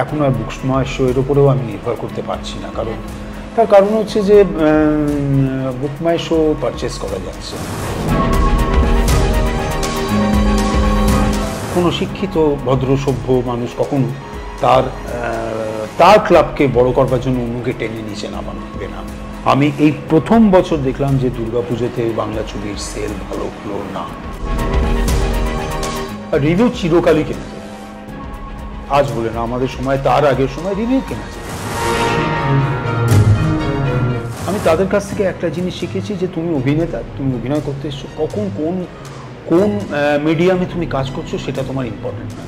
এখন আর বুকমাই শো এর উপরেও আমি নির্ভর করতে পারছি না, কারণ তার কারণ হচ্ছে যে বুকমাই শো পারচেস করা যাচ্ছে। কোনো শিক্ষিত ভদ্র সভ্য মানুষ কখনো তার ক্লাবকে বড় করবার জন্য অন্যকে টেনে নিচে নামাবে না। আমি এই প্রথম বছর দেখলাম যে দুর্গাপুজোতে বাংলা ছবির সেল ভালো হলো না। রিভিউ চিরকালই কেনা যায়, আজ বলে না, আমাদের সময় তার আগের সময় রিভিউ কেনা যায়। আমি তাদের কাছ থেকে একটা জিনিস শিখেছি যে তুমি অভিনেতা, তুমি অভিনয় করতে এসছো, কখন কোন মিডিয়ামে তুমি কাজ করছো সেটা তোমার ইম্পর্টেন্ট না।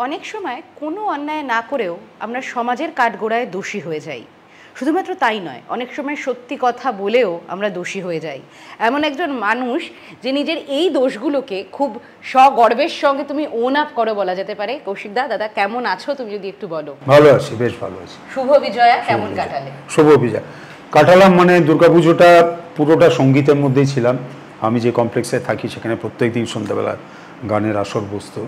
অনেক সময় কোনো অন্যায় না করেও আমরা সমাজের কাঠগোড়ায় দোষী হয়ে যাই। শুধুমাত্র তাই নয়, অনেক সময় সত্যি কথা বলেও আমরা দোষী হয়ে যাই। এমন একজন মানুষ যে নিজের এই দোষগুলোকে খুব সগর্বের সঙ্গে তুমি ওন আপ করো বলা যেতে পারে। কৌশিক দা, দাদা কেমন আছো তুমি যদি একটু বলো। ভালো আছি, বেশ ভালো আছি। শুভ বিজয়া কেমন কাটালে? শুভ বিজয়া কাটালাম, মানে দুর্গাপুজোটা পুরোটা সঙ্গীতের মধ্যেই ছিলাম। আমি যে কমপ্লেক্সে থাকি সেখানে প্রত্যেক দিন সন্ধ্যাবেলা গানের আসর বসতো,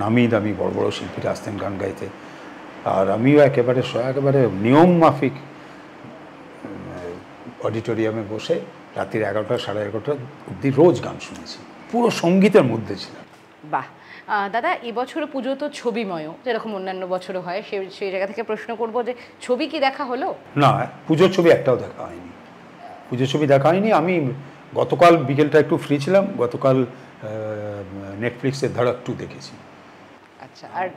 নামি দামি বড় বড় শিল্পীরা আসতেন গান গাইতে, আর আমিও একেবারে নিয়ম মাফিক অডিটোরিয়ামে বসে রাত্রির 11টা সাড়ে 11টা অবধি রোজ গান শুনেছি, পুরো সঙ্গীতের মধ্যে ছিলাম। বাহ দাদা, এবছর পুজো তো ছবিময়, যেরকম অন্যান্য বছরও হয়, সেই জায়গা থেকে প্রশ্ন করবো যে ছবি কি দেখা হলো? না, পুজোর ছবি একটাও দেখা হয়নি, পুজোর ছবি দেখা হয়নি। আমি গতকাল বিকেলটা একটু ফ্রি ছিলাম, গতকাল নেটফ্লিক্সে ধড়ক 2 দেখেছি। আচ্ছা, আর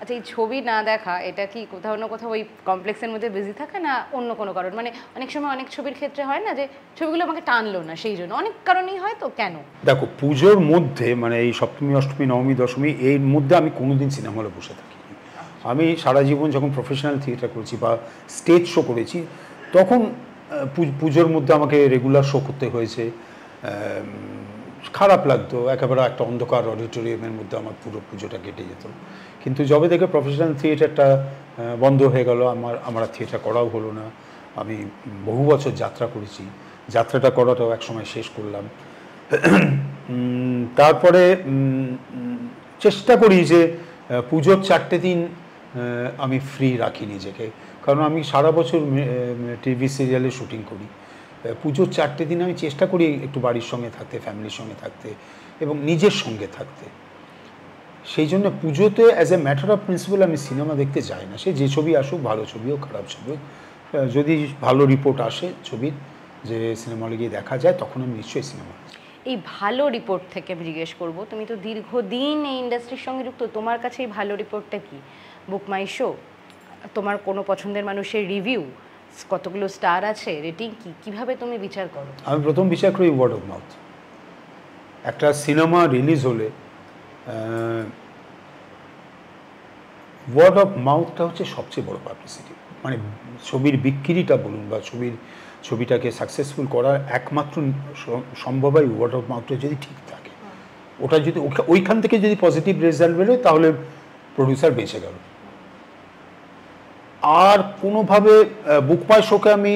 আচ্ছা, এই ছবি না দেখা এটা কি কোথাও না কোথাও ওই কমপ্লেক্সের মধ্যে বিজি থাকে না অন্য কোনো কারণ? মানে অনেক সময় অনেক ছবির ক্ষেত্রে হয় না যে ছবিগুলো আমাকে টানলো না, সেই জন্য অনেক কারণেই হয়, তো কেন? দেখো, পুজোর মধ্যে মানে এই সপ্তমী অষ্টমী নবমী দশমী এর মধ্যে আমি কোনোদিন সিনেমা হলে বসে থাকি। আমি সারা জীবন যখন প্রফেশনাল থিয়েটার করেছি বা স্টেজ শো করেছি, তখন পুজোর মধ্যে আমাকে রেগুলার শো করতে হয়েছে। খারাপ লাগতো, একেবারে একটা অন্ধকার অডিটোরিয়ামের মধ্যে আমার পুরো পুজোটা কেটে যেত। কিন্তু যবে থেকে প্রফেশনাল থিয়েটারটা বন্ধ হয়ে গেল, আমার থিয়েটার করাও হলো না। আমি বহু বছর যাত্রা করেছি, যাত্রাটা করাটাও একসময় শেষ করলাম। তারপরে চেষ্টা করি যে পুজোর 4টে দিন আমি ফ্রি রাখি নিজেকে, কারণ আমি সারা বছর টিভি সিরিয়ালে শুটিং করি। পুজোর 4টে দিন আমি চেষ্টা করি একটু বাড়ির সঙ্গে থাকতে, ফ্যামিলির সঙ্গে থাকতে এবং নিজের সঙ্গে থাকতে। সেই জন্য পুজোতে as a matter of principal আমি সিনেমা দেখতে যাই না, সে যে ছবি আসুক, ভালো ছবি হোক খারাপ ছবি হোক, যদি ভালো রিপোর্ট আসে ছবির যে সিনেমা হলে গিয়ে দেখা যায়, তখন আমি নিশ্চয়ই সিনেমা। এই ভালো রিপোর্ট থেকে আমি জিজ্ঞেস করবো, তুমি তো দীর্ঘদিন এই ইন্ডাস্ট্রির সঙ্গে যুক্ত, তোমার কাছে এই ভালো রিপোর্টটা কি? বুকমাই শো, তোমার কোনো পছন্দের মানুষের রিভিউ, কতগুলো স্টার আছে, রেটিং কি, কিভাবে তুমি বিচার করো? আমি প্রথম বিচার করি ওয়ার্ড অফ মাউথ। একটা সিনেমা রিলিজ হলে ওয়ার্ড অফ মাউথটা হচ্ছে সবচেয়ে বড় পাবলিসিটি। মানে ছবির বিক্রিটা বলুন বা ছবিটাকে সাকসেসফুল করার একমাত্র সম্ভব হয় ওয়ার্ড অফ মাউথটা যদি ঠিক থাকে। ওটা যদি ওইখান থেকে যদি পজিটিভ রেজাল্ট বেরোয়, তাহলে প্রডিউসার বেঁচে গেল। আর কোনোভাবে বুকমাই শোকে আমি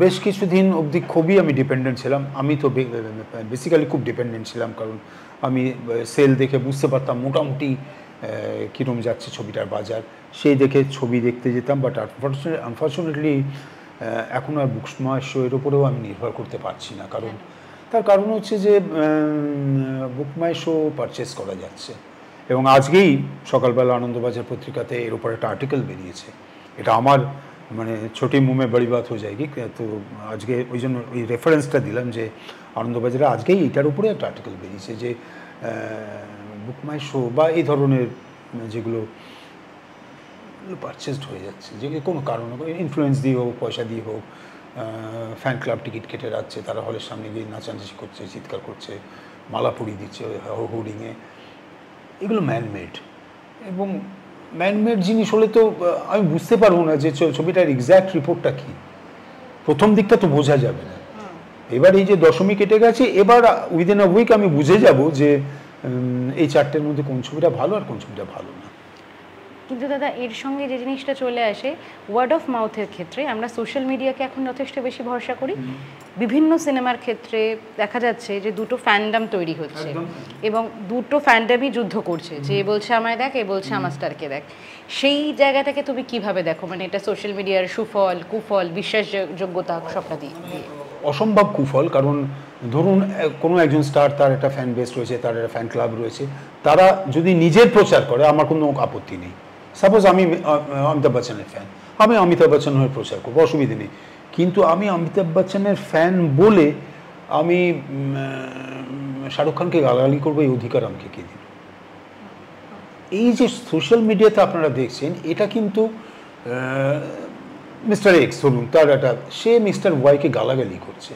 বেশ কিছুদিন অবধি খুবই আমি ডিপেন্ডেন্ট ছিলাম। আমি তো বেসিক্যালি খুব ডিপেন্ডেন্ট ছিলাম, কারণ আমি সেল দেখে বুঝতে পারতাম মোটামুটি কীরকম যাচ্ছে ছবিটার বাজার, সেই দেখে ছবি দেখতে যেতাম। বাট আনফর্চুনেটলি এখন আর বুকমাই শো এর উপরেও আমি নির্ভর করতে পারছি না, কারণ তার কারণ হচ্ছে যে বুকমাই শো পারচেস করা যাচ্ছে। এবং আজকেই সকালবেলা আনন্দবাজার পত্রিকাতে এর উপর একটা আর্টিকেল বেরিয়েছে। এটা আমার মানে ছোটি মুমে বড়ি বাত হয়ে যায় কি, তো আজকে ওই জন্য ওই রেফারেন্সটা দিলাম যে আনন্দবাজারে আজকেই এটার উপরে একটা আর্টিকেল বেরিয়েছে যে বুকমাই শো বা এই ধরনের যেগুলো পারচেসড হয়ে যাচ্ছে, যে কোনো কারণে ইনফ্লুয়েন্স দিয়ে হোক, পয়সা দিয়ে হোক, ফ্যান ক্লাব টিকিট কেটে রাখছে, তারা হলের সামনে গিয়ে নাচানাচি করছে, চিৎকার করছে, মালা পরিয়ে দিচ্ছে হোর্ডিংয়ে। এগুলো ম্যানমেড, এবং ম্যানমেড জিনিস হলে তো আমি বুঝতে পারবো না যে ছবিটার এক্স্যাক্ট রিপোর্টটা কী। প্রথম দিকটা তো বোঝা যাবে না। এবার এই যে দশমী কেটে গেছে, এবার উইদিন আ উইক আমি বুঝে যাব যে এই 4টের মধ্যে কোন ছবিটা ভালো আর কোন ছবিটা ভালো না। কিন্তু দাদা, এর সঙ্গে যে জিনিসটা চলে আসে ওয়ার্ড অফ মাউথের ক্ষেত্রে, আমরা সোশ্যাল মিডিয়াকে এখন যথেষ্ট বেশি ভরসা করি। বিভিন্ন সিনেমার ক্ষেত্রে দেখা যাচ্ছে যে দুটো ফ্যান্ডাম তৈরি হচ্ছে এবং দুটো ফ্যান্ডামই যুদ্ধ করছে, যে এ বলছে আমায় দেখ, এ বলছে আমার স্টারকে দেখ। সেই জায়গাটাকে তুমি কিভাবে দেখো, মানে এটা সোশ্যাল মিডিয়ার সুফল কুফল বিশ্বাসযোগ্যতা সবটা দিয়ে? অসম্ভব কুফল, কারণ ধরুন কোনো একজন স্টার, তার একটা ফ্যান বেস রয়েছে, তার একটা ফ্যান ক্লাব রয়েছে, তারা যদি নিজের প্রচার করে আমার কোনো আপত্তি নেই। সাপোজ আমি অমিতাভ বচ্চনের ফ্যান, আমি অমিতাভ বচ্চন হয়ে প্রচার করবো, অসুবিধে নেই। কিন্তু আমি অমিতাভ বচ্চনের ফ্যান বলে আমি শাহরুখ খানকে গালাগালি করবো, এই অধিকার আমাকে কে দিল? এই যে সোশ্যাল মিডিয়াতে আপনারা দেখছেন, এটা কিন্তু মিস্টার এক্স ধরুন, তার একটা, সে মিস্টার ওয়াইকে গালাগালি করছে,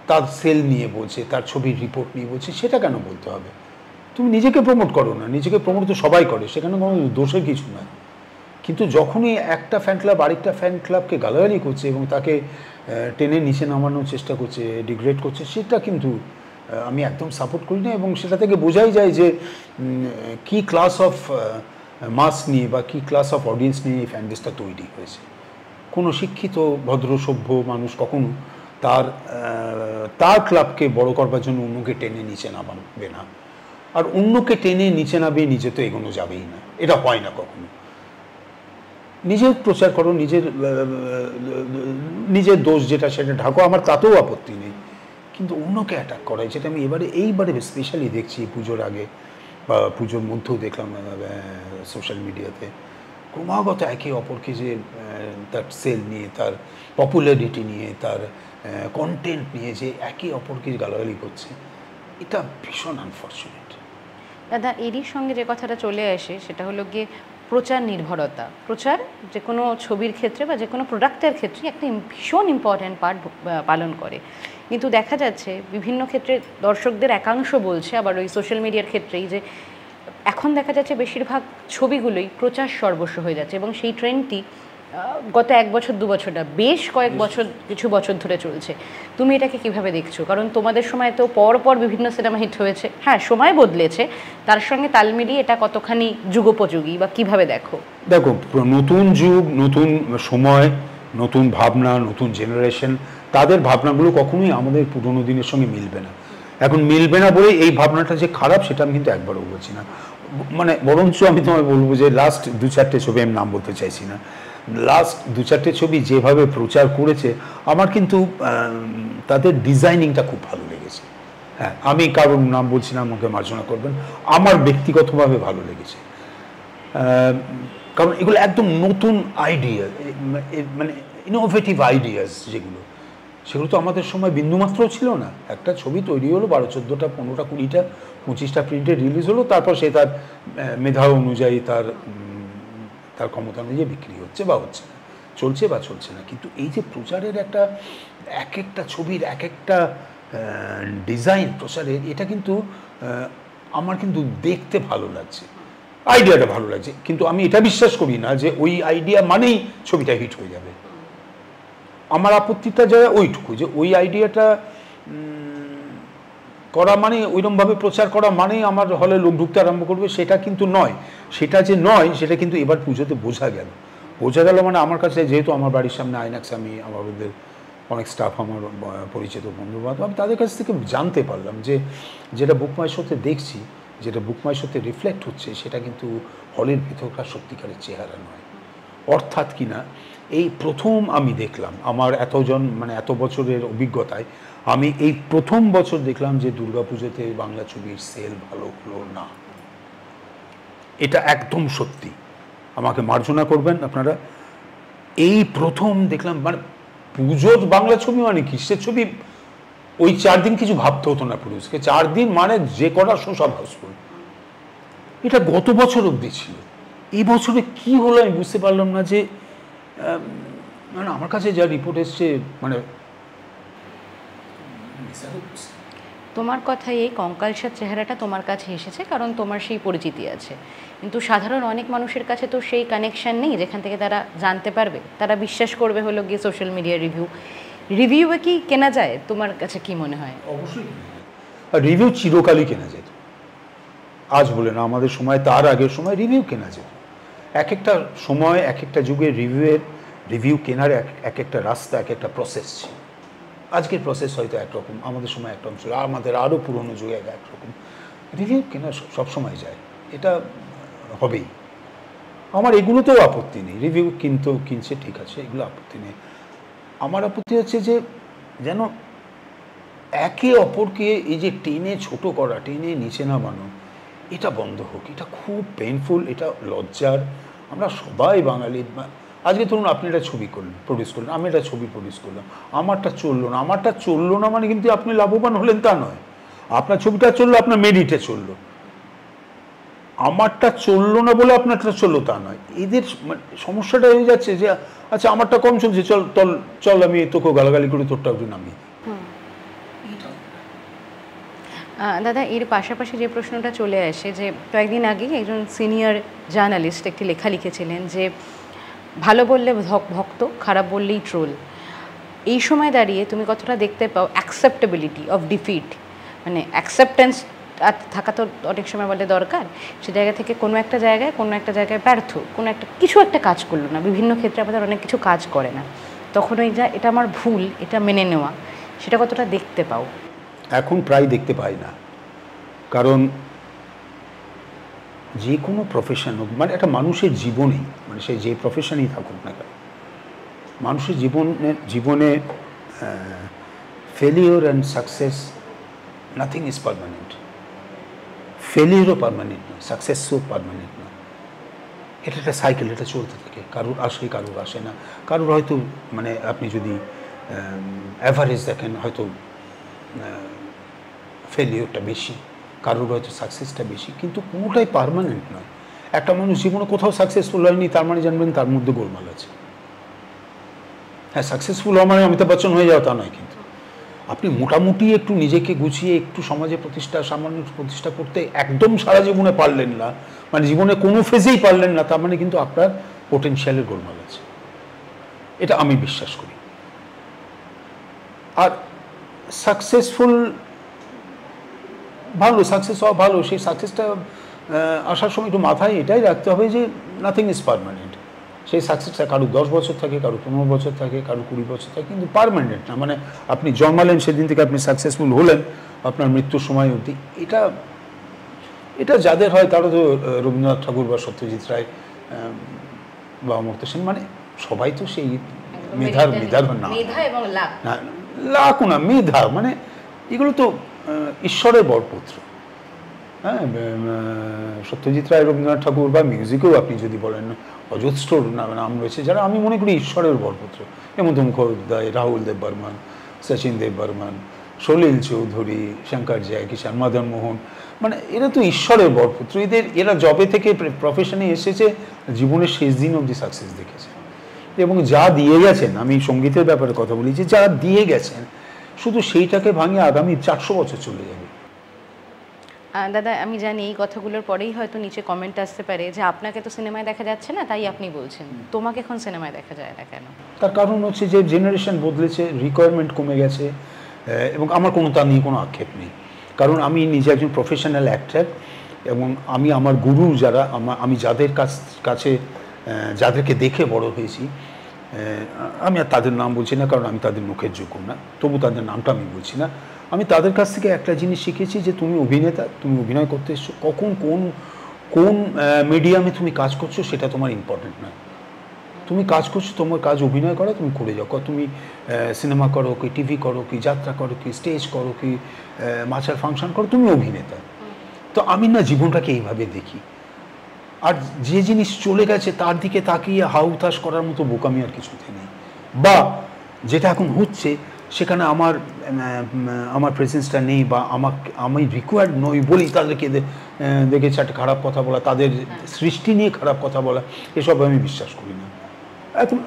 তার সেল নিয়ে বলছে, তার ছবির রিপোর্ট নিয়ে বলছে, সেটা কেন বলতে হবে? তুমি নিজেকে প্রমোট করো না, নিজেকে প্রমোট তো সবাই করে, সেখানে কোনো দোষের কিছু নয়। কিন্তু যখনই একটা ফ্যান ক্লাব আরেকটা ফ্যান ক্লাবকে গালাগালি করছে এবং তাকে টেনে নিচে নামানোর চেষ্টা করছে, ডিগ্রেড করছে, সেটা কিন্তু আমি একদম সাপোর্ট করি না। এবং সেটা থেকে বোঝাই যায় যে কি ক্লাস অফ মাস নিয়ে বা কি ক্লাস অফ অডিয়েন্স নিয়ে এই ফ্যান বেসটা তৈরি হয়েছে। কোনো শিক্ষিত ভদ্র সভ্য মানুষ কখনো তার ক্লাবকে বড় করবার জন্য অন্যকে টেনে নিচে নামাবে না, আর অন্যকে টেনে নিচে নামিয়ে নিজে তো এগোনো যাবেই না, এটা হয় না কখনো। নিজের প্রচার করো, নিজের দোষ যেটা সেটা ঢাকো, আমার তাতেও আপত্তি নেই। কিন্তু অন্যকে অ্যাটাক করাই, যেটা আমি এইবারে স্পেশালি দেখছি পুজোর আগে বা পুজোর মধ্যেও দেখলাম সোশ্যাল মিডিয়াতে, ক্রমাগত একে অপরকে যে তার সেল নিয়ে, তার পপুলারিটি নিয়ে, তার কন্টেন্ট নিয়ে যে একে অপরকে গালাগালি করছে, এটা ভীষণ আনফর্চুনেট। দাদা, এরই সঙ্গে যে কথাটা চলে আসে সেটা হলো গিয়ে প্রচার নির্ভরতা। প্রচার যে কোনো ছবির ক্ষেত্রে বা যে কোনো প্রোডাক্টের ক্ষেত্রে একটা ভীষণ ইম্পর্ট্যান্ট পার্ট পালন করে। কিন্তু দেখা যাচ্ছে বিভিন্ন ক্ষেত্রে দর্শকদের একাংশ বলছে, আবার ওই সোশ্যাল মিডিয়ার ক্ষেত্রেই, যে এখন দেখা যাচ্ছে বেশিরভাগ ছবিগুলোই প্রচার সর্বস্ব হয়ে যাচ্ছে, এবং সেই ট্রেন্ডটি গত 1 বছর 2 বছর না, বেশ কয়েক বছর, কিছু বছর ধরে চলছে। তুমি এটাকে কিভাবে দেখছো? কারণ তোমাদের সময় তো পরপর বিভিন্ন সিনেমা হিট হয়েছে, হ্যাঁ সময় বদলেছে, তার সঙ্গে তাল মিলিয়ে এটা কতখানি যুগোপযোগী বা কিভাবে দেখো? দেখো, নতুন যুগ, নতুন সময়, নতুন ভাবনা, নতুন জেনারেশন, তাদের ভাবনাগুলো কখনোই আমাদের পুরোনো দিনের সঙ্গে মিলবে না। এখন মিলবে না বলে এই ভাবনাটা যে খারাপ সেটা আমি কিন্তু একবারও বলছি না। মানে বরঞ্চ আমি তোমায় বলবো যে লাস্ট 2-4টে ছবি, আমি নাম বলতে চাইছি না, লাস্ট 2-4টে ছবি যেভাবে প্রচার করেছে, আমার কিন্তু তাদের ডিজাইনিংটা খুব ভালো লেগেছে। হ্যাঁ, আমি কারোর নাম বলছি না, আমাকে মার্জনা করবেন, আমার ব্যক্তিগতভাবে ভালো লেগেছে। কারণ এগুলো একদম নতুন আইডিয়া, মানে ইনোভেটিভ আইডিয়াস যেগুলো, সেগুলো তো আমাদের সময় বিন্দুমাত্রও ছিল না। একটা ছবি তৈরি হলো, 12-14টা 15টা 20টা 25টা প্রিন্টে রিলিজ হলো, তারপর সে তার মেধা অনুযায়ী, তার ক্ষমতা অনুযায়ী বিক্রি হচ্ছে বা হচ্ছে না, চলছে বা চলছে না। কিন্তু এই যে প্রচারের একটা, এক একটা ছবির এক একটা ডিজাইন প্রচারের, এটা কিন্তু আমার কিন্তু দেখতে ভালো লাগছে, আইডিয়াটা ভালো লাগছে। কিন্তু আমি এটা বিশ্বাস করি না যে ওই আইডিয়া মানেই ছবিটা হিট হয়ে যাবে। আমার আপত্তিটা যায় ওইটুকু, যে ওই আইডিয়াটা করা মানে, ওইরকমভাবে প্রচার করা মানেই আমার হলে লোক ঢুকতে আরম্ভ করবে, সেটা কিন্তু নয়। সেটা যে নয় সেটা কিন্তু এবার পুজোতে বোঝা গেল। মানে আমার কাছে, যেহেতু আমার বাড়ির সামনে আইনক্স, আমি আমাদের অনেক স্টাফ, আমার পরিচিত বন্ধু বান্ধব, আমি তাদের কাছ থেকে জানতে পারলাম যে যেটা বুক মাই শোতে দেখছি, যেটা বুক মাই শোতে রিফ্লেক্ট হচ্ছে, সেটা কিন্তু হলের ভিতরকার সত্যিকারের চেহারা নয়। অর্থাৎ কিনা, এই প্রথম আমি দেখলাম, আমার এত বছরের অভিজ্ঞতায় আমি এই প্রথম বছর দেখলাম যে দুর্গাপুজোতে বাংলা ছবির সেল ভালো হলো না। এটা একদম সত্যি, আমাকে মার্জনা করবেন আপনারা, এই প্রথম দেখলাম। মানে পুজোর বাংলা ছবি মানে কি, সে ছবি ওই 4 দিন কিছু ভাবতে হতো না পুরুষকে, 4 দিন মানে যে কটা শো সব হাউসফুল। এটা গত বছর অবধি ছিল, এই বছরে কি হলো আমি বুঝতে পারলাম না। যে মানে আমার কাছে যা রিপোর্ট এসছে, মানে তোমার কথায় এই কঙ্কালসার চেহারাটা তোমার কাছে এসেছে কারণ তোমার সেই পরিচিতি আছে, কিন্তু সাধারণ অনেক মানুষের কাছে তো সেই কানেকশান নেই যেখান থেকে তারা জানতে পারবে। তারা বিশ্বাস করবে হলো গিয়ে সোশ্যাল মিডিয়া রিভিউয়ে কি কেনা যায়? তোমার কাছে কি মনে হয়? অবশ্যই রিভিউ চিরকালই কেনা যেত, আজ বলে না, আমাদের সময়, তার আগের সময় রিভিউ কেনা যেত। এক একটা সময়, এক একটা যুগের রিভিউ কেনার এক একটা রাস্তা, এক একটা প্রসেস ছিল। আজকের প্রসেস হয়তো একরকম, আমাদের সময় একরকম ছিল, আমাদের আরও পুরনো যুগে একরকম। রিভিউ কেনা সবসময় যায়, এটা হবেই। আমার এগুলোতেও আপত্তি নেই, রিভিউ কিনছে ঠিক আছে, এগুলো আপত্তি নেই। আমার আপত্তি হচ্ছে যে যেন একে অপরকে এই যে টেনে ছোট করা, টেনে নিচে নামানো, এটা বন্ধ হোক। এটা খুব পেইনফুল, এটা লজ্জার। আমরা সবাই বাঙালি। আজকে ধরুন আপনি একটা ছবি প্রডিউস করলেন, আমি একটা ছবি প্রডিউস করলাম, আমারটা চললো না মানে কিন্তু আপনি লাভবান হলেন তা নয়। আপনার ছবিটা চললো, আপনার মেরিটে চললো। আমারটা চললো না বলে আপনারটা চললো তা নয়। এদের সমস্যাটা হয়ে যাচ্ছে যে আচ্ছা আমারটা কম চলছে, চল আমি তোকে গালাগালি করি, তোরটা একটু নামিয়ে। দাদা, এর পাশাপাশি যে প্রশ্নটা চলে আসে যে কয়েকদিন আগে একজন সিনিয়র জার্নালিস্ট একটি লেখা লিখেছিলেন যে ভালো বললে ভক্ত, খারাপ বললেই ট্রোল। এই সময় দাঁড়িয়ে তুমি কতটা দেখতে পাও অ্যাকসেপ্টেবিলিটি অফ ডিফিট, মানে অ্যাকসেপ্টেন্স থাকা তো অনেক সময় বলে দরকার, সে জায়গা থেকে কোনো একটা জায়গায় ব্যর্থ, কিছু একটা কাজ করলো না, বিভিন্ন ক্ষেত্রে আমাদের অনেক কিছু কাজ করে না, তখন ওই যা এটা আমার ভুল, এটা মেনে নেওয়া, সেটা কতটা দেখতে পাও? এখন প্রায় দেখতে পাই না, কারণ যে কোনো প্রফেশন হোক, মানে একটা মানুষের জীবনেই, মানে সে যে প্রফেশনেই থাকুক না কেন, মানুষের জীবনে failure and success, nothing is permanent. ফেলিওরও পারমানেন্ট নয়, সাকসেসও পারমানেন্ট নয়। এটা একটা সাইকেল, এটা চলতে থাকে, কারুর আসে কারুর আসে না। কারুর হয়তো মানে আপনি যদি অ্যাভারেজ দেখেন, হয়তো ফেলিওরটা বেশি, কারোর হয়তো সাকসেসটা বেশি, কিন্তু কোনোটাই পার্মানেন্ট নয়। একটা মানুষ জীবনে কোথাও সাকসেসফুল হয়নি, তার মানে জানবেন তার মধ্যে গোলমাল আছে। হ্যাঁ, সাকসেসফুল হওয়া মানে অমিতাভ বচ্চন হয়ে যাওয়া তা নয়, কিন্তু আপনি মোটামুটি একটু নিজেকে গুছিয়ে একটু সমাজে সামান্য প্রতিষ্ঠা করতে একদম সারা জীবনে পারলেন না, মানে জীবনে কোনো ফেজেই পারলেন না, তার মানে কিন্তু আপনার পোটেনশিয়ালের গোলমাল আছে। এটা আমি বিশ্বাস করি। আর সাকসেসফুল ভালো, সাকসেস হওয়া ভালো, সেই সাকসেসটা আসার সময় একটু মাথায় এটাই রাখতে হবে যে নাথিং ইজ পারমানেন্ট। সেই সাকসেসটা কারো 10 বছর থাকে, কারো 15 বছর থাকে, কারো 20 বছর থাকে, কিন্তু পারমানেন্ট না। মানে আপনি জন্মালেন সেদিন থেকে আপনি সাকসেসফুল হলেন আপনার মৃত্যুর সময় অবধি, এটা যাদের হয় তারা তো রবীন্দ্রনাথ ঠাকুর বা সত্যজিৎ রায় বা অমর্ত্য সেন, মানে সবাই তো সেই মেধার না, লাখও না, মেধা, মানে এগুলো তো ঈশ্বরের বরপুত্র। হ্যাঁ, সত্যজিৎ রায়, রবীন্দ্রনাথ ঠাকুর বা মিউজিকেও আপনি যদি বলেন অজস্র নাম রয়েছে যারা আমি মনে করি ঈশ্বরের বরপুত্র। হেমন্ত মুখোপাধ্যায়, রাহুল দেব বর্মন, সচিন দেব বর্মন, সলিল চৌধুরী, শঙ্কর জয় কিষাণ, মদন মোহন, মানে এরা তো ঈশ্বরের বরপুত্র। এরা জবে থেকে প্রফেশনে এসেছে, জীবনের শেষ দিন অবধি সাকসেস দেখেছে এবং যা দিয়ে গেছেন, আমি সঙ্গীতের ব্যাপারে কথা বলি, যে যা দিয়ে গেছেন শুধু সেইটাকে ভাঙিয়ে আগামী 400 বছর চলে যাবে। দাদা, আমি জানি এই কথাগুলোর পরেই হয়তো নিচে কমেন্ট আসতে পারে যে আপনাকে তো সিনেমায় দেখা যাচ্ছে না তাই আপনি বলছেন, তোমাকে এখন সিনেমায় দেখা যায় না কেন? তার কারণ হচ্ছে যে জেনারেশন বদলেছে, রিকোয়ারমেন্ট কমে গেছে, এবং আমার তার নিয়ে কোনো আক্ষেপ নেই, কারণ আমি নিজে একজন প্রফেশনাল অ্যাক্টর এবং আমি আমার গুরু যারা, আমি যাদের কাছে যাদেরকে দেখে বড় হয়েছি, আমি আর তাদের নাম বলছি না কারণ আমি তাদের মুখের যোগ্য না, তবু তাদের নামটা আমি বলছি না। আমি তাদের কাছ থেকে একটা জিনিস শিখেছি যে তুমি অভিনেতা, তুমি অভিনয় করতে এসছো, কখন কোন মিডিয়ামে তুমি কাজ করছো সেটা তোমার ইম্পর্টেন্ট না। তুমি কাজ করছো, তোমার কাজ অভিনয় করা, তুমি করে যাও। তুমি সিনেমা করো কি, টিভি করো কি, যাত্রা করো কি, স্টেজ করো কি, মাচার ফাংশন করো, তুমি অভিনেতা। তো আমি না জীবনটাকে এইভাবে দেখি। আর যে জিনিস চলে গেছে তার দিকে তাকিয়ে হাউতাস করার মতো বোকামি আর কিছুতে নেই, বা যেটা এখন হচ্ছে সেখানে আমার প্রেজেন্সটা নেই, বা আমি রিকোয়ার্ড নই বলি তাদেরকে দেখে চারটে খারাপ কথা বলা, তাদের সৃষ্টি নিয়ে খারাপ কথা বলা, এসব আমি বিশ্বাস করি না। এখন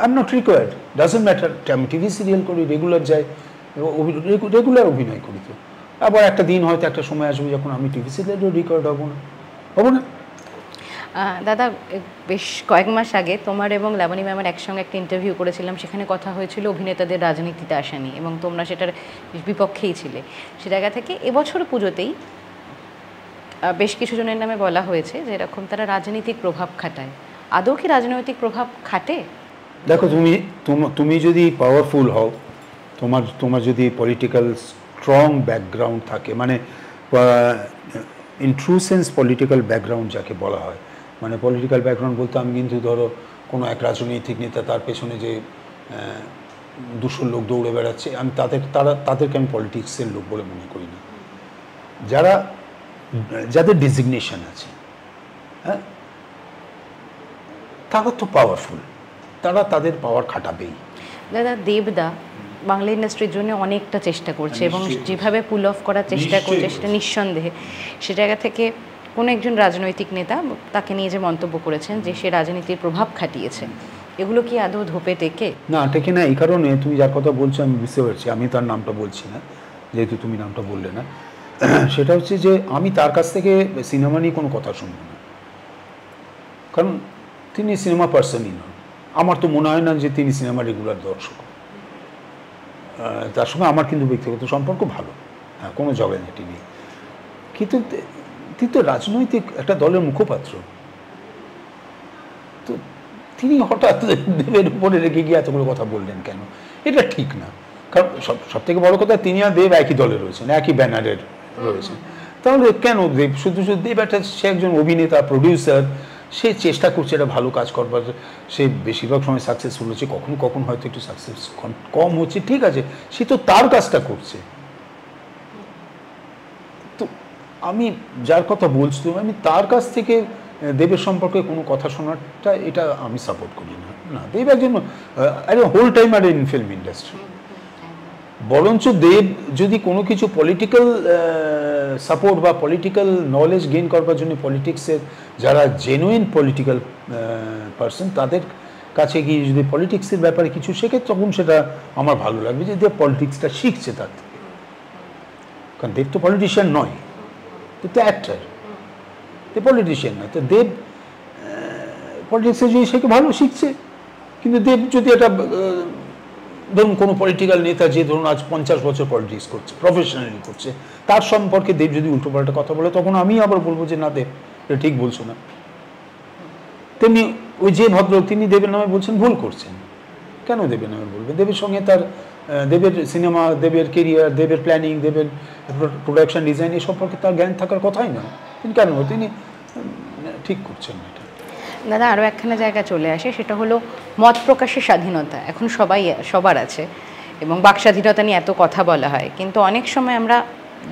I am not required, doesn't matter. আমি টিভি সিরিয়াল করি, রেগুলার যাই, রেগুলার অভিনয় করি। তো আবার একটা দিন হয়তো একটা সময় আসবে যখন আমি টিভি সিরিয়ালও রিকোয়ার্ড হবো না। দাদা, বেশ কয়েক মাস আগে তোমার এবং লাবণী ম্যামের একসঙ্গে একটা ইন্টারভিউ করেছিলাম, সেখানে কথা হয়েছিল অভিনেতাদের রাজনীতিতে আসা নিয়ে, এবং তোমরা সেটার বিপক্ষেই ছিলে। সে জায়গা থেকে এবছর পুজোতেই বেশ কিছু জনের নামে বলা হয়েছে যে এরকম তারা রাজনৈতিক প্রভাব খাটায়। আদৌ কি রাজনৈতিক প্রভাব খাটে? দেখো, তুমি যদি পাওয়ারফুল হও, তোমার যদি পলিটিক্যাল স্ট্রং ব্যাকগ্রাউন্ড থাকে, মানে in true sense political background যাকে বলা হয়, মানে পলিটিক্যাল ব্যাকগ্রাউন্ড বলতে আমি কিন্তু ধরো কোনো এক রাজনৈতিক নেতা তার পেছনে যে 200 লোক দৌড়ে বেড়াচ্ছে, আমি তাদেরকে আমি পলিটিক্সের লোক বলে মনে করি না। যাদের ডিজিগনেশন আছে, হ্যাঁ, তারা তো পাওয়ারফুল, তারা তাদের পাওয়ার খাটাবেই। দাদা, দেবদা বাংলা ইন্ডাস্ট্রির জন্য অনেকটা চেষ্টা করছে এবং যেভাবে পুল অফ করার চেষ্টা করছে সেটা নিঃসন্দেহে সে জায়গা থেকে কোনো একজন রাজনৈতিক নেতা তাকে নিয়ে যে মন্তব্য করেছেন যে সে রাজনীতির প্রভাব খাটিয়েছে, এগুলো কি আদৌ ধোপে টেকে? না, টেকে না। এই কারণে তুমি যার কথা বলছো আমি বুঝতে পারছি, আমি তার নামটা বলছি না যেহেতু তুমি নামটা বললে না। সেটা হচ্ছে যে আমি তার কাছ থেকে সিনেমা নিয়ে কোনো কথা শুনব না, কারণ তিনি সিনেমা পার্সনই নন। আমার তো মনে হয় না যে তিনি সিনেমা রেগুলার দর্শক। তার সঙ্গে আমার কিন্তু ব্যক্তিগত সম্পর্ক ভালো, হ্যাঁ, কোনো ঝগড়াঝাটি নেই। কিন্তু তিনি তো রাজনৈতিক একটা দলের মুখপাত্র, তো তিনি হঠাৎ দেবের উপরে রেখে গিয়ে এতগুলো কথা বললেন কেন? এটা ঠিক না। কারণ সব থেকে বড় কথা, তিনি আর দেব একই দলে রয়েছেন, একই ব্যানারের রয়েছেন। তাহলে কেন দেব শুধু দেব সে একজন অভিনেতা, প্রডিউসার, সে চেষ্টা করছে একটা ভালো কাজ করবার, সে বেশিরভাগ সময় সাকসেসফুল হচ্ছে, কখনো কখনো হয়তো একটু সাকসেস কম হচ্ছে, ঠিক আছে, সে তো তার কাজটা করছে। তো আমি যার কথা বলছি, আমি তার কাছ থেকে দেবের সম্পর্কে কোনো কথা শোনাটা, এটা আমি সাপোর্ট করি না। না, দেব একজন whole timer in film industry. বরঞ্চ দেব যদি কোনো কিছু পলিটিক্যাল সাপোর্ট বা পলিটিক্যাল নলেজ গেইন করবার জন্য পলিটিক্সের যারা জেনুইন পলিটিক্যাল পার্সন তাদের কাছে গিয়ে যদি পলিটিক্সের ব্যাপারে কিছু শেখে, তখন সেটা আমার ভালো লাগবে যে দেব পলিটিক্সটা শিখছে তার থেকে। কারণ দেব তো পলিটিশিয়ান নয়, দেব তো অ্যাক্টার, দেব পলিটিশিয়ান নয়। তো দেব পলিটিক্সের যদি শেখে ভালো শিখছে, কিন্তু দেব যদি এটা ধরুন কোনো পলিটিক্যাল নেতা যে ধরুন আজ 50 বছর পলিটিক্স করছে, প্রফেশনালি করছে, তার সম্পর্কে দেব যদি উল্টোপাল্টা কথা বলে, তখন আমি আবার বলবো যে না, দেব এটা ঠিক বলছো না। তেমনি ওই যে ভদ্রলোক তিনি দেবের নামে বলছেন, ভুল করছেন। কেন দেবের নামে বলবে? দেবের সঙ্গে তার দেবের সিনেমা, দেবের কেরিয়ার, দেবের প্ল্যানিং, দেবের প্রোডাকশন ডিজাইন এই সম্পর্কে তার জ্ঞান থাকার কথাই না। তিনি কেন তিনি ঠিক করছেন না। দাদা, আরও একখানা জায়গা চলে আসে, সেটা হলো মত প্রকাশের স্বাধীনতা এখন সবার আছে এবং বাক স্বাধীনতা নিয়ে এত কথা বলা হয়, কিন্তু অনেক সময় আমরা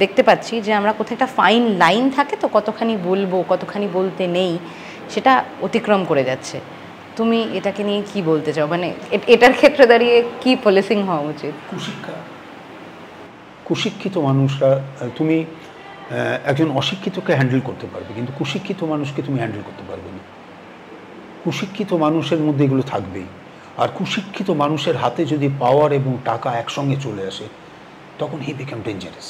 দেখতে পাচ্ছি যে আমরা কোথাও একটা ফাইন লাইন থাকে, তো কতখানি বলবো কতখানি বলতে নেই সেটা অতিক্রম করে যাচ্ছে। তুমি এটাকে নিয়ে কি বলতে চাও? মানে এটার ক্ষেত্রে দাঁড়িয়ে কি পলিসিং হওয়া উচিত? কুশিক্ষিত মানুষরা, তুমি একজন অশিক্ষিতকে হ্যান্ডেল করতে পারবে, কিন্তু কুশিক্ষিত মানুষকে তুমি হ্যান্ডেল করতে পারবে না। কুশিক্ষিত মানুষের মধ্যে এগুলো থাকবেই। আর কুশিক্ষিত মানুষের হাতে যদি পাওয়ার এবং টাকা একসঙ্গে চলে আসে, তখন হি বিকাম ডেঞ্জারাস।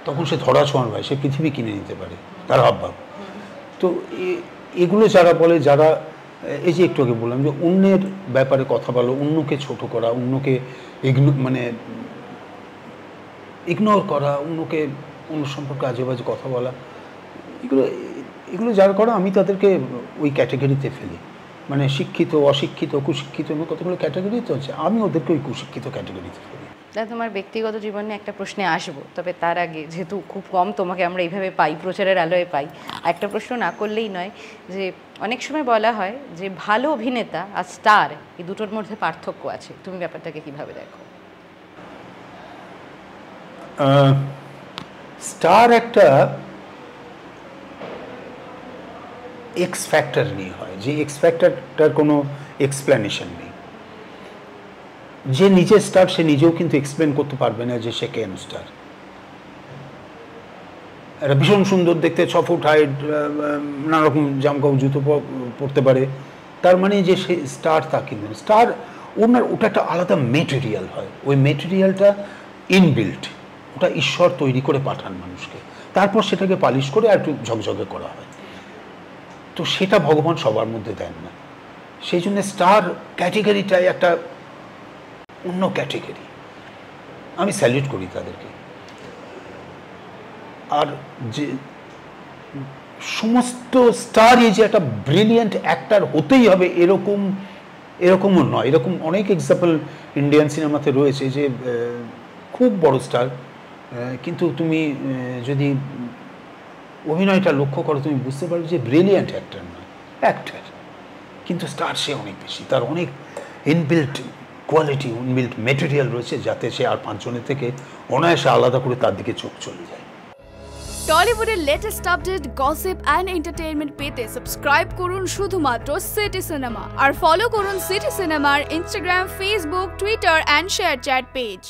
তখন সে ধরা ছোঁয়ার ভাই, সে পৃথিবী কিনে নিতে পারে, তার হাবভাব। তো এগুলো যারা বলে, যারা এই যে একটু আগে বললাম যে অন্যের ব্যাপারে কথা বলো, অন্যকে ছোট করা, অন্যকে ইগনোর করা, অন্য সম্পর্কে আজে বাজে কথা বলা, এগুলো যারা করে আমি তাদেরকে ওই ক্যাটাগরিতে ফেলি। মানে শিক্ষিত, অশিক্ষিত, কুশিক্ষিত, কতগুলো ক্যাটাগরি তো আছে, আমি ওদেরকে ওই কুশিক্ষিত ক্যাটাগরিতে ফেলি। দাদা, তোমার ব্যক্তিগত জীবনে একটা প্রশ্নে আসবো, তবে তার আগে যেহেতু খুব কম তোমাকে আমরা এইভাবে পাই, প্রচারের আলোয় পাই, একটা প্রশ্ন না করলেই নয় যে অনেক সময় বলা হয় যে ভালো অভিনেতা আর স্টার এই দুটোর মধ্যে পার্থক্য আছে, তুমি ব্যাপারটাকে কিভাবে দেখো? স্টার একটা এক্স ফ্যাক্টর নিয়ে হয়, যে এক্স ফ্যাক্টরটার কোনো এক্সপ্লেনেশন নেই। যে নিজের স্টার, সে নিজেও কিন্তু এক্সপ্লেন করতে পারবে না যে সে কেন স্টার। একটা ভীষণ সুন্দর দেখতে, 6 ফুট হাইট, নানারকম জামকাপড় জুতো পরতে পারে, তার মানে যে সে স্টার তা কিন্তু স্টার। ওটা একটা আলাদা মেটেরিয়াল হয়, ওই মেটেরিয়ালটা ইনবিল্ট, ওটা ঈশ্বর তৈরি করে পাঠান মানুষকে, তারপর সেটাকে পালিশ করে আর একটু ঝকঝকে করা হয়। তো সেটা ভগবান সবার মধ্যে দেন না, সেই জন্য স্টার ক্যাটেগরিটাই একটা অন্য ক্যাটেগরি। আমি স্যালিউট করি তাদেরকে। আর যে সমস্ত স্টারই যে একটা ব্রিলিয়েন্ট অ্যাক্টার হতেই হবে এরকমও নয়। এরকম অনেক এক্সাম্পল ইন্ডিয়ান সিনেমাতে রয়েছে যে খুব বড় স্টার, কিন্তু তুমি যদি অভিনয়টা লক্ষ্য করো তুমি বুঝতে পারো যে ব্রিলিয়ান্ট অ্যাক্টর নয়, অ্যাক্টর, কিন্তু স্টার সে অনেক বেশি, তার অনেক ইনবিল্ট কোয়ালিটি, ইনবিল্ট মেটেরিয়াল রয়েছে যাতে সে আর পাঁচজনের থেকে অনায়াসে আলাদা করে তার দিকে চোখ চলে যায়। টলিউডের latest update, gossip and entertainment পেতে সাবস্ক্রাইব করুন শুধুমাত্র সিটি সিনেমা, আর ফলো করুন সিটি সিনেমার Instagram, Facebook, Twitter and ShareChat page.